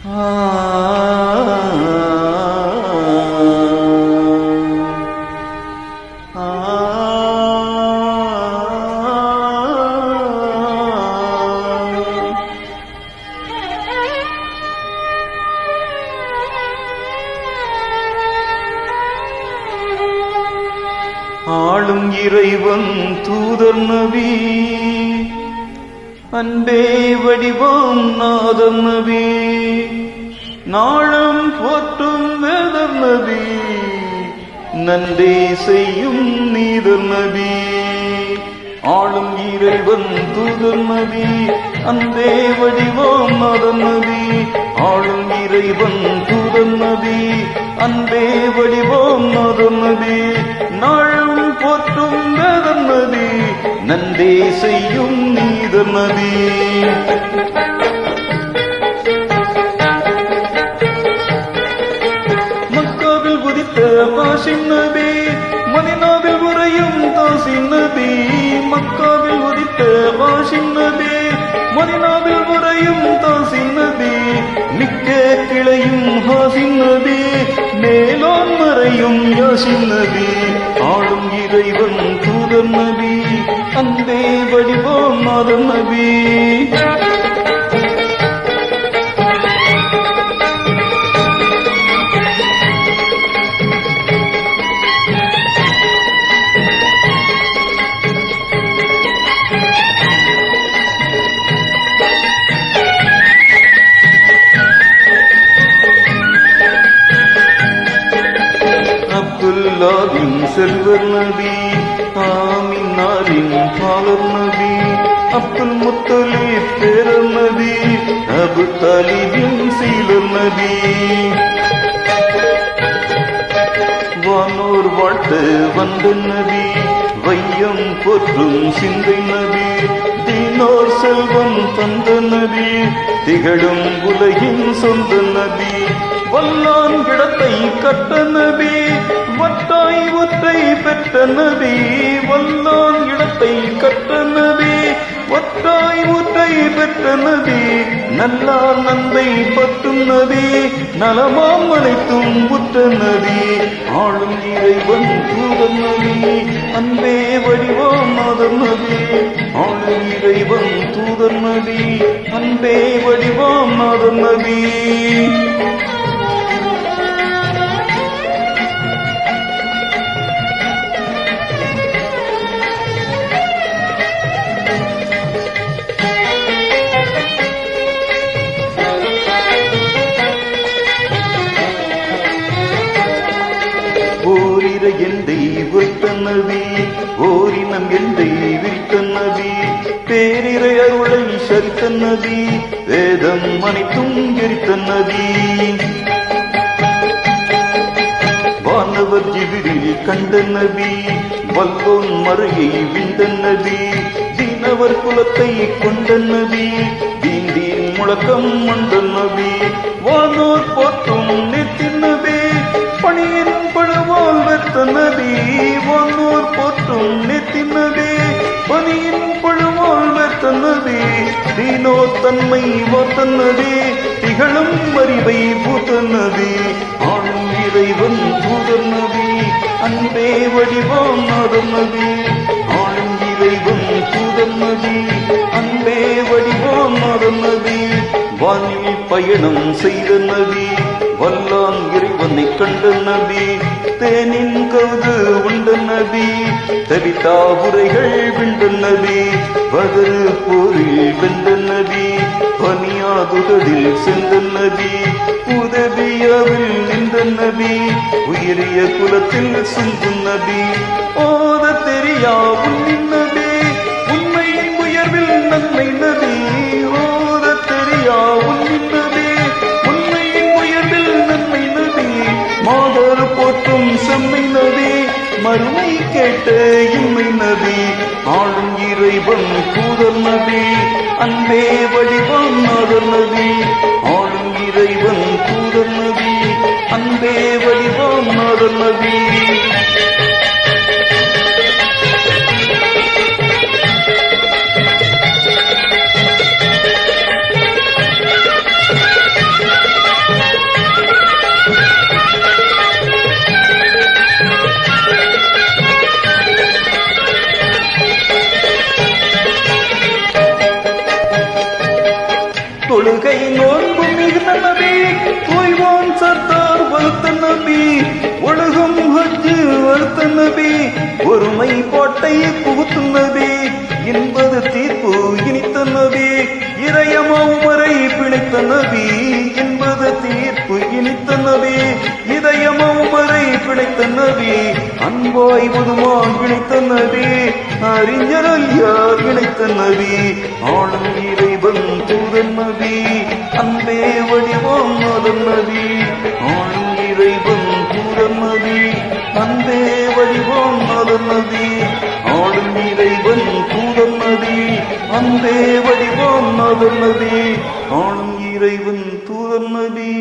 ஆளும் இறைவன் தூதர் நபி, அன்பே வடிவாம் நாதர் நபி, நாளும் போற்றும் வேதர் நபி, நன்றே செய்யும் நீதர் நபி. ஆளும் இறைவன் தூதர் நபி, அன்பே வடிவாம் நாதர் நபி, ஆளும் இறைவன் தூதர் நபி, அன்பே வடிவாம் நாதர் நபி, நாளும் போற்றும் வேதர் நபி, நன்றே செய்யும் நீதர் நபி. மக்காவில் உதித்த பாஷிம் நபி, மதீனாவில் உறையும் தாசிம் நபி, மக்காவில் உதித்த பாஷிம் நபி, மதீனாவில் உறையும் தாசிம் நபி, மிக்க கிளையும் ஹாசிம் நபி, மேலோன் மறையும் யாசிம் நபி. ஆளும் இறைவன் தூதர் நபி, அன்பே வடிவாம் நாதர் நபி. அப்துல்லாவின் செல்வர் நபி, ஆமினாரின் பாலர் நபி, அப்துல் முத்தலீப் பேரர் நபி, அபு தாலிபின் சீலர் நபி. வானோர் வாழ்த்து வந்த நபி, வையம் போற்றும் சிந்தை நபி, தீனோர் செல்வம் தந்த நபி, திகழும் உலகின் சொந்த நபி, வல்லான் இடத்தை கட்ட நபி, வட்டாய் ஒற்றை பெற்ற நபி, வல்லான் இடத்தை கட்ட நபி, வட்டாய் ஒற்றை பெற்ற நபி, நல்லார் நன்மை பற்றும் நபி, நலமாம் அனைத்தும் புற்ற நபி. ஆளும் இறைவன் தூதர் நபி, அன்பே வடிவாம் நாதர் நபி, ஆளும் இறைவன் தூதர் நபி, அன்பே வடிவாம் நாதர் நபி. ஓரிர எந்தை வைத்த நபி, ஓரினம் எந்தை விரித்த நபி, பேரிரை அருளை சரித்த நபி, வேதம் அனைத்தும் எரித்த நபி. வானவர் ஜிபிரில் கண்ட நபி, வல்லோன் மறையை விண்ட நபி, தீனவர் குலத்தை கொண்ட நபி, தீண்டின் முழக்கம் மண்ட நபி, வானோர் போற்றும் நிறுத்தி நபி, பணியின் பழுவால் வெத்த நபி, வானோர் போற்றும் நிறுத்தி நபி, பணியின் பழுவால் வெத்த நபி, தீனோ தன்மை வார்த்த நபி, திகழும் அறிவை பூத்த நபி. ஆளும் இறைவன் தூதர் நபி, அன்பே வடிவாம் நாதர் நபி, ஆளும் இறைவன் தூதர் நபி, அன்பே வடிவாம் நாதர் நபி. வானில் பயணம் செய்த நபி, வல்லான் இறைவனை கண்ட நபி, தேனின் கவுது உண்ட நபி, தவிதா உரைகள் விண்ட நபி, பதரு போரில் வென்ற நபி, பனியாதுகளில் சென்ற நபி, உதவியாவில் நின்ற நபி, உயரிய குலத்தில் சிந்தும் நபி, ஓத தெரியா உன்னின் நபி, உண்மையின் உயர்வில் நன்மை நபி, ஓத தெரியா உன்னின் நபி, உண்மையின் உயர்வில் நன்மை நபி, மாதர் போற்றும் செம்மை நபி, மறுமை கேட்ட இம்மை நபி. ஆளும் இறைவன் தூதர் நபி, அன்பே வடிவாம் நாதர் நபி, ஆளும் இறைவன் தூதர் நபி, அன்பே வடிவாம் நாதர் நபி. தொழுகை நோன்பு மிகுந்த நபி, தூய்வான் சர்தார் வலுத்த நபி, ஒழுகும் ஹஜ்ஜு வலுத்த நபி, ஒருமை கோட்டை புகுத்து நபி, என்பது தீர்ப்பு இனித்த நபி, இதயமரை பிழைத்த நபி, என்பது தீர்ப்பு இனித்த நபி, இதயமரை பிழைத்த நபி, அன்பாய் புதுமான் இணைத்த நபி, அறிஞரல் யார் இணைத்த நபி, ஆளும் இறைவன் தூதன் நபி, அன்பே வடிவாம் அதன் நபி, ஆளும் இறைவன் தூதன் நபி, அன்பே வடிவாம் அதன் நபி, ஆளும் இறைவன் தூதன் நபி, அன்பே வடிவாம் அதன் நபி, ஆளும் இறைவன் தூதன் நபி.